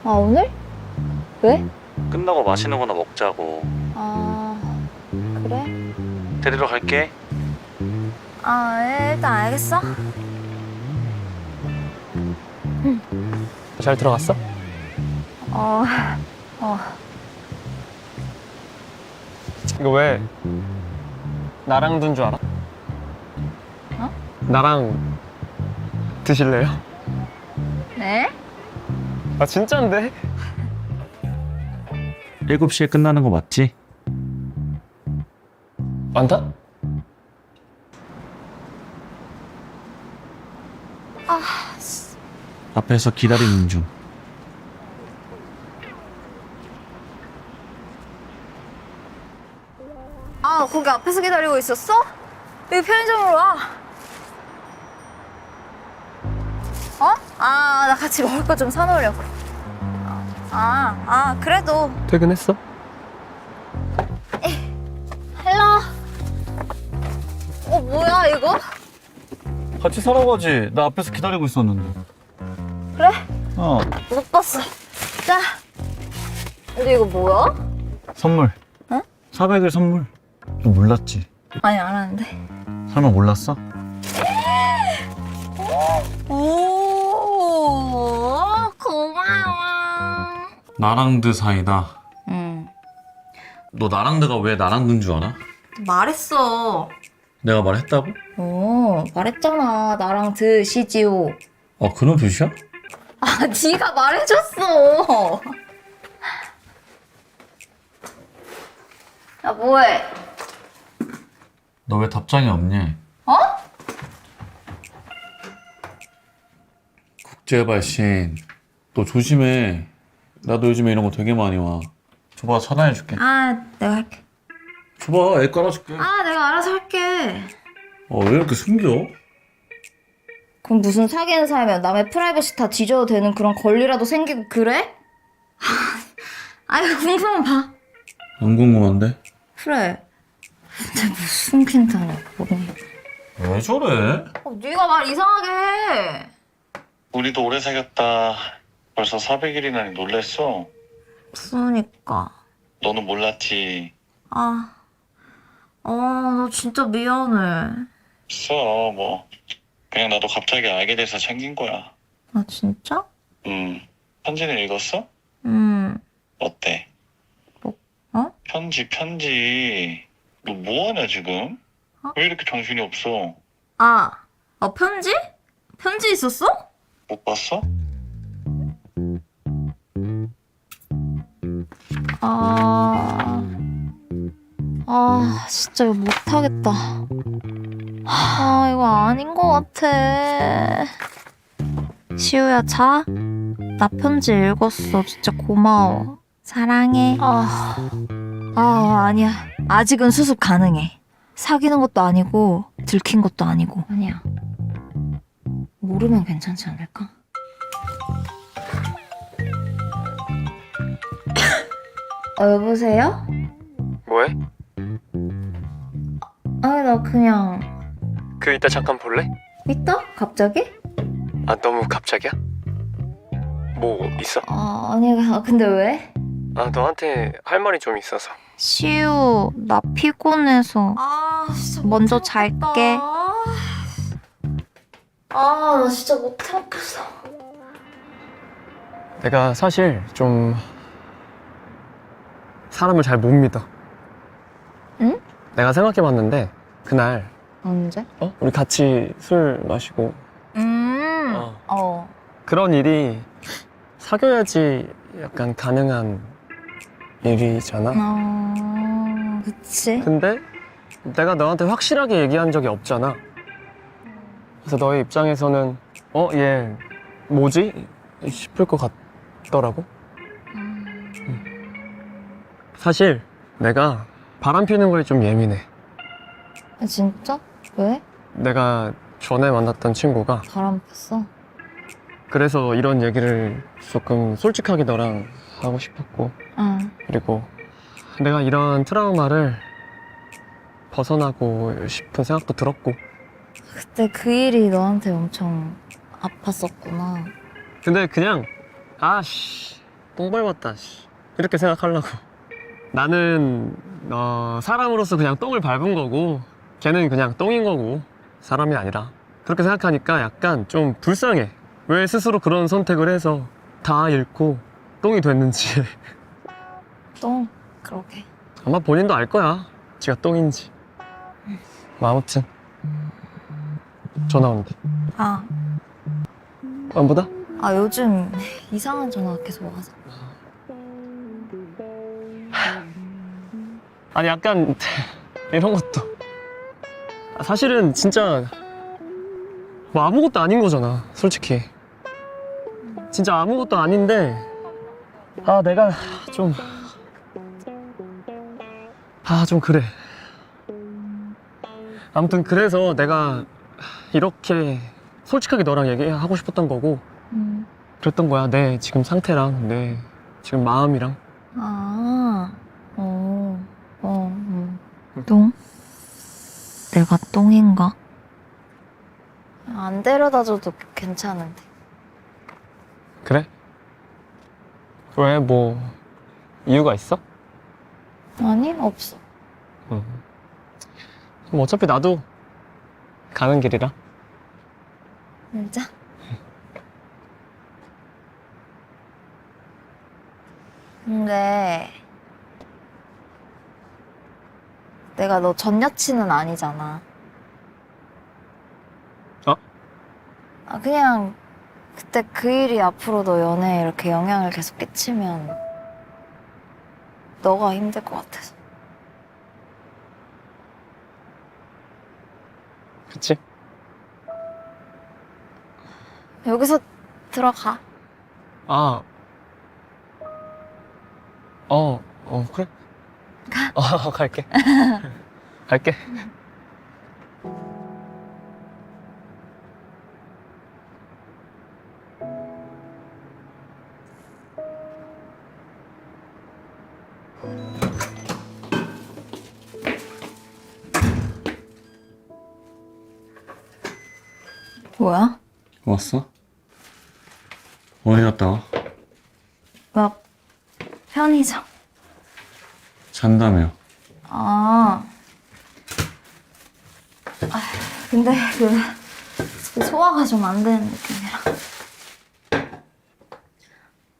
아, 오늘? 왜? 끝나고 맛있는 거나 먹자고. 아, 그래? 데리러 갈게. 아, 일단 알겠어. 잘 들어갔어? 어, 어. 이거 왜 나랑 둔 줄 알아? 어? 나랑 드실래요? 네? 아 진짜인데? 7시에 끝나는 거 맞지? 많다? 앞에서 기다리는 중. 아, 거기 앞에서 기다리고 있었어? 여기 편의점으로 와. 어? 아, 나 같이 먹을 거 좀 사놓으려고. 그래도. 퇴근했어? 헬로. 뭐야, 이거? 같이 사러 가지. 나 앞에서 기다리고 있었는데. 그래? 어. 못 봤어. 자. 근데 이거 뭐야? 선물. 응? 400일 선물. 너 몰랐지? 아니, 알았는데. 설마 몰랐어? 오, 고마워. 나랑드 사이다. 응. 너 나랑드가 왜 나랑드인 줄 알아? 말했어. 내가 말했다고? 말했잖아. 나랑 드시지요. 그런 뜻이야? 아, 네가 말해줬어. 야, 뭐해? 너 왜 답장이 없니? 어? 국제발신. 너 조심해. 나도 요즘에 이런 거 되게 많이 와. 줘봐, 차단해줄게. 아, 내가 할게. 줘봐, 애 깔아줄게. 아, 내가 알아서 할게. 왜 이렇게 숨겨? 그럼 무슨 사귀는 사이면 남의 프라이버시 다 뒤져도 되는 그런 권리라도 생기고 그래? 아유, 궁금하면 봐. 안 궁금한데? 그래. 근데 뭐 숨긴다냐고. 왜 저래? 네가 말 이상하게 해. 우리도 오래 사귀었다. 벌써 400일이나 놀랬어. 그러니까. 너는 몰랐지. 나 진짜 미안해. 있어, 뭐. 그냥 나도 갑자기 알게 돼서 챙긴 거야. 아, 진짜? 편지는 읽었어? 어때? 어? 편지. 너 뭐하냐, 지금? 왜 이렇게 정신이 없어? 편지? 편지 있었어? 못 봤어? 진짜 이거 못하겠다. 이거 아닌 것 같아. 시우야, 자. 나 편지 읽었어. 진짜 고마워. 사랑해. 아니야. 아직은 수습 가능해. 사귀는 것도 아니고 들킨 것도 아니고. 아니야. 모르면 괜찮지 않을까? 여보세요? 뭐해? 나 그냥 그 이따 잠깐 볼래? 있다? 갑자기? 아 너무 갑자기야? 뭐 있어? 아니, 근데 왜? 아 너한테 할 말이 좀 있어서. 시우, 나 피곤해서 진짜 먼저 잘게. 나 진짜 못 참겠어. 내가 사실 좀 사람을 잘 못 믿어. 응? 내가 생각해봤는데 그날 언제? 우리 같이 술 마시고 그런 일이 사귀어야지 약간 가능한 일이잖아. 그치? 근데 내가 너한테 확실하게 얘기한 적이 없잖아. 그래서 너의 입장에서는 얘 뭐지? 싶을 것 같더라고. 사실 내가 바람 피는 거에 좀 예민해. 진짜? 왜? 내가 전에 만났던 친구가 바람 폈어? 그래서 이런 얘기를 조금 솔직하게 너랑 하고 싶었고, 응. 그리고 내가 이런 트라우마를 벗어나고 싶은 생각도 들었고. 그때 그 일이 너한테 엄청 아팠었구나. 근데 그냥 아씨 똥 밟았다 씨. 이렇게 생각하려고. 나는 사람으로서 그냥 똥을 밟은 거고 걔는 그냥 똥인 거고 사람이 아니라. 그렇게 생각하니까 약간 좀 불쌍해. 왜 스스로 그런 선택을 해서 다 잃고 똥이 됐는지. 똥 그러게. 아마 본인도 알 거야. 지가 똥인지. 뭐 아무튼 전화 온대. 아, 안 받아? 요즘 이상한 전화가 계속 와서. 아니 약간 이런 것도 사실은 진짜 뭐 아무것도 아닌 거잖아 솔직히. 진짜 아무것도 아닌데 내가 좀 좀 그래. 아무튼 그래서 내가 이렇게 솔직하게 너랑 얘기하고 싶었던 거고 그랬던 거야. 내 지금 상태랑 내 지금 마음이랑. 똥? 내가 똥인가? 안 데려다줘도 괜찮은데. 그래? 왜 뭐 이유가 있어? 아니, 없어. 그럼 어차피 나도 가는 길이라. 진짜? 근데 내가 너 전 여친은 아니잖아. 어? 그냥 그때 그 일이 앞으로 너 연애에 이렇게 영향을 계속 끼치면 너가 힘들 것 같아서. 그치? 여기서 들어가. 그래? 갈게. 갈게. 뭐야? 왔어? 어디 갔다 와? 막 편의점. 잔다며. 근데 그 소화가 좀 안 되는 느낌이라.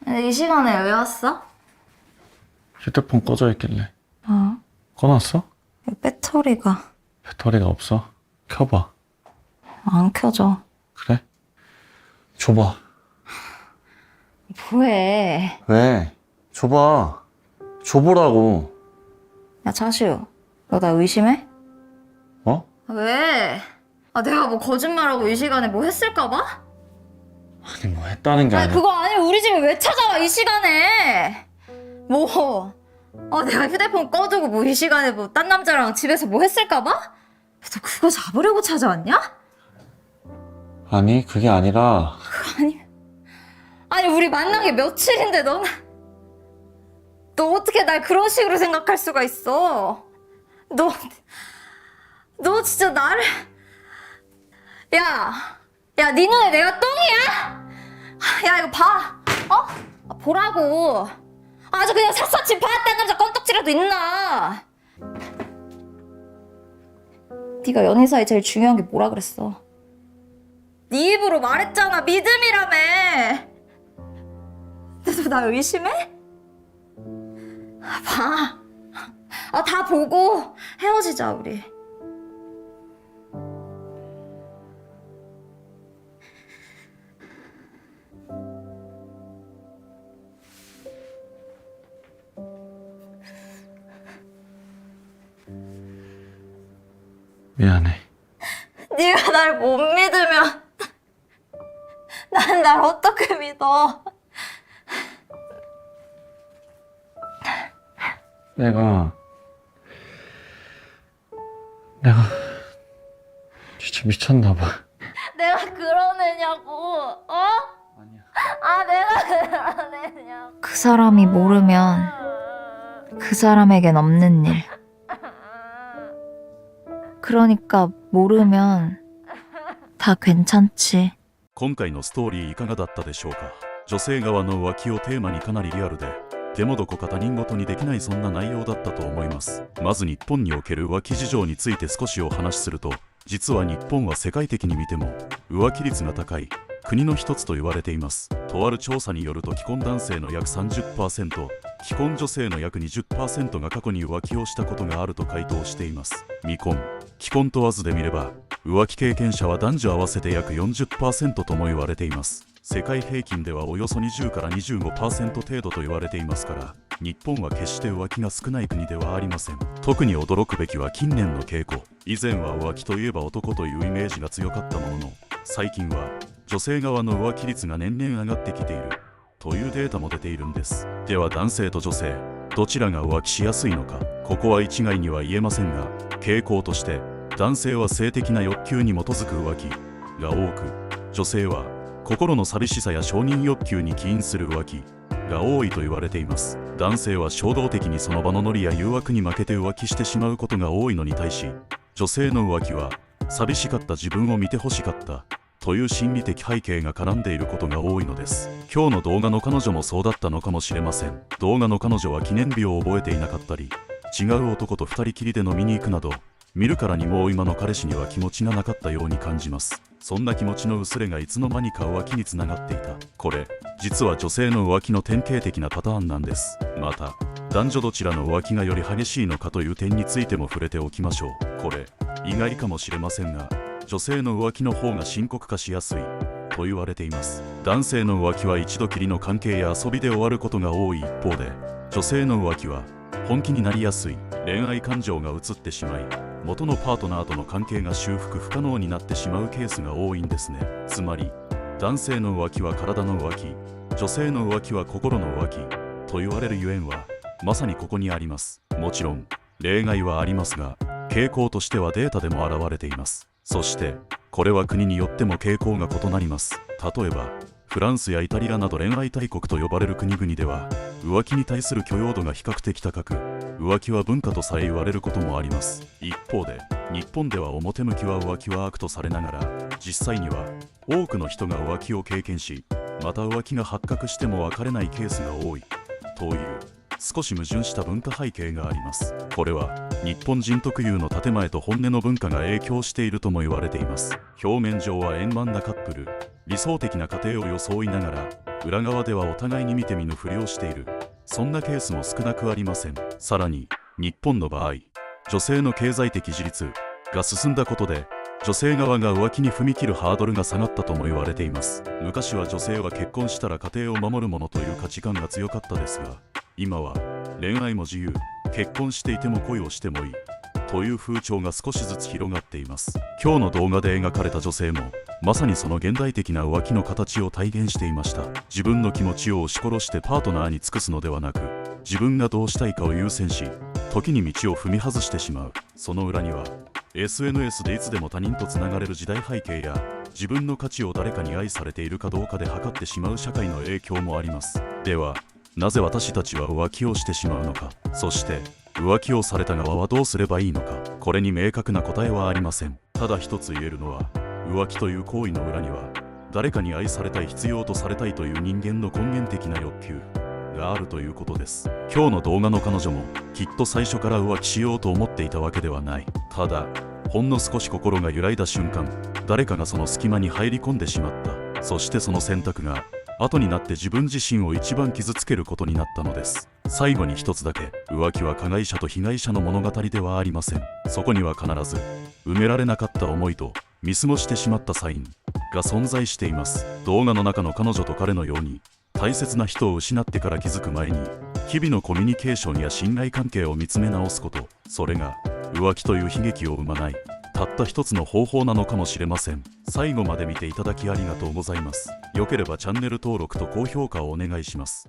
근데 이 시간에 왜 왔어? 휴대폰 꺼져 있길래. 꺼놨어? 배터리가 배터리가 없어? 켜봐. 안 켜져. 그래? 줘봐. 뭐해? 왜? 줘봐. 줘보라고. 야, 차시우. 너 나 의심해? 어? 왜? 내가 뭐 거짓말하고 이 시간에 뭐 했을까봐? 아니 뭐 했다는 게 아니라. 그거 아니면 우리 집에 왜 찾아와, 이 시간에? 뭐? 내가 휴대폰 꺼두고 뭐 이 시간에 뭐 딴 남자랑 집에서 뭐 했을까봐? 너 그거 잡으려고 찾아왔냐? 아니 그게 아니라. 아니 우리 만난 게 며칠인데 너 어떻게 날 그런 식으로 생각할 수가 있어? 너 진짜 나를 야, 네 눈에 내가 똥이야? 야 이거 봐, 보라고. 아주 그냥 샅샅이 봐. 딴 남자 껌딱지라도 있나? 네가 연인 사이 제일 중요한 게 뭐라 그랬어? 네 입으로 말했잖아. 믿음이라며. 근데 너 나 의심해? 봐. 다 보고 헤어지자 우리. 미안해. 네가 날 못 믿으면 난 날 어떻게 믿어? 내가 진짜 미쳤나 봐. 내가 그런 애냐고, 아니야. 내가 그런 애냐고. 그 사람이 모르면 그 사람에겐 없는 일. 그러니까 모르면 다 괜찮지. 今回のストーリーいかがだったでしょうか。女性側の浮気をテーマにかなりリアルで、でもどこか他人事にできないそんな内容だったと思います。まず日本における浮気事情について少しお話しすると、実は日本は世界的に見ても浮気率が高い国の一つと言われています。とある調査によると既婚男性の約 30%、既婚女性の約 20% が過去に浮気をしたことがあると回答しています。未婚、既婚問わずで見れば浮気経験者は男女合わせて約 40% とも言われています。世界平均ではおよそ20から 25% 程度と言われていますから、日本は決して浮気が少ない国ではありません。特に驚くべきは近年の傾向。以前は浮気といえば男というイメージが強かったものの、最近は女性側の浮気率が年々上がってきているというデータも出ているんです。では男性と女性、どちらが浮気しやすいのか。ここは一概には言えませんが、傾向として男性は性的な欲求に基づく浮気が多く、女性は心の寂しさや承認欲求に起因する浮気が多いと言われています。男性は衝動的にその場のノリや誘惑に負けて浮気してしまうことが多いのに対し、女性の浮気は寂しかった自分を見てほしかったという心理的背景が絡んでいることが多いのです。今日の動画の彼女もそうだったのかもしれません。動画の彼女は記念日を覚えていなかったり、違う男と二人きりで飲みに行くなど、見るからにもう今の彼氏には気持ちがなかったように感じます。そんな気持ちの薄れがいつの間にか浮気につながっていた。これ実は女性の浮気の典型的なパターンなんです。また男女どちらの浮気がより激しいのかという点についても触れておきましょう。これ意外かもしれませんが、女性の浮気の方が深刻化しやすいと言われています。男性の浮気は一度きりの関係や遊びで終わることが多い一方で、女性の浮気は本気になりやすい恋愛感情が移ってしまい、元のパートナーとの関係が修復不可能になってしまうケースが多いんですね。つまり男性の浮気は体の浮気、女性の浮気は心の浮気と言われるゆえんはまさにここにあります。もちろん例外はありますが、傾向としてはデータでも現れています。そしてこれは国によっても傾向が異なります。例えばフランスやイタリアなど恋愛大国と呼ばれる国々では浮気に対する許容度が比較的高く、浮気は文化とさえ言われることもあります。一方で日本では表向きは浮気は悪とされながら、実際には多くの人が浮気を経験し、また浮気が発覚しても別れないケースが多いという少し矛盾した文化背景があります。これは日本人特有の建前と本音の文化が影響しているとも言われています。表面上は円満なカップル、理想的な家庭を装いながら裏側ではお互いに見て見ぬふりをしている、そんなケースも少なくありません。さらに日本の場合、女性の経済的自立が進んだことで女性側が浮気に踏み切るハードルが下がったとも言われています。昔は女性は結婚したら家庭を守るものという価値観が強かったですが、今は恋愛も自由、結婚していても恋をしてもいいという風潮が少しずつ広がっています。今日の動画で描かれた女性もまさにその現代的な浮気の形を体現していました。自分の気持ちを押し殺してパートナーに尽くすのではなく、自分がどうしたいかを優先し、時に道を踏み外してしまう。その裏には SNS でいつでも他人とつながれる時代背景や、自分の価値を誰かに愛されているかどうかで測ってしまう社会の影響もあります。ではなぜ私たちは浮気をしてしまうのか、そして浮気をされた側はどうすればいいのか。これに明確な答えはありません。ただ一つ言えるのは、浮気という行為の裏には誰かに愛されたい、必要とされたいという人間の根源的な欲求があるということです。今日の動画の彼女もきっと最初から浮気しようと思っていたわけではない。ただほんの少し心が揺らいだ瞬間、誰かがその隙間に入り込んでしまった。そしてその選択が後になって自分自身を一番傷つけることになったのです。最後に一つだけ、浮気は加害者と被害者の物語ではありません。そこには必ず埋められなかった思いと見過ごしてしまったサインが存在しています。動画の中の彼女と彼のように大切な人を失ってから気づく前に、日々のコミュニケーションや信頼関係を見つめ直すこと、それが浮気という悲劇を生まないたった一つの方法なのかもしれません。最後まで見ていただきありがとうございます。よければチャンネル登録と高評価をお願いします。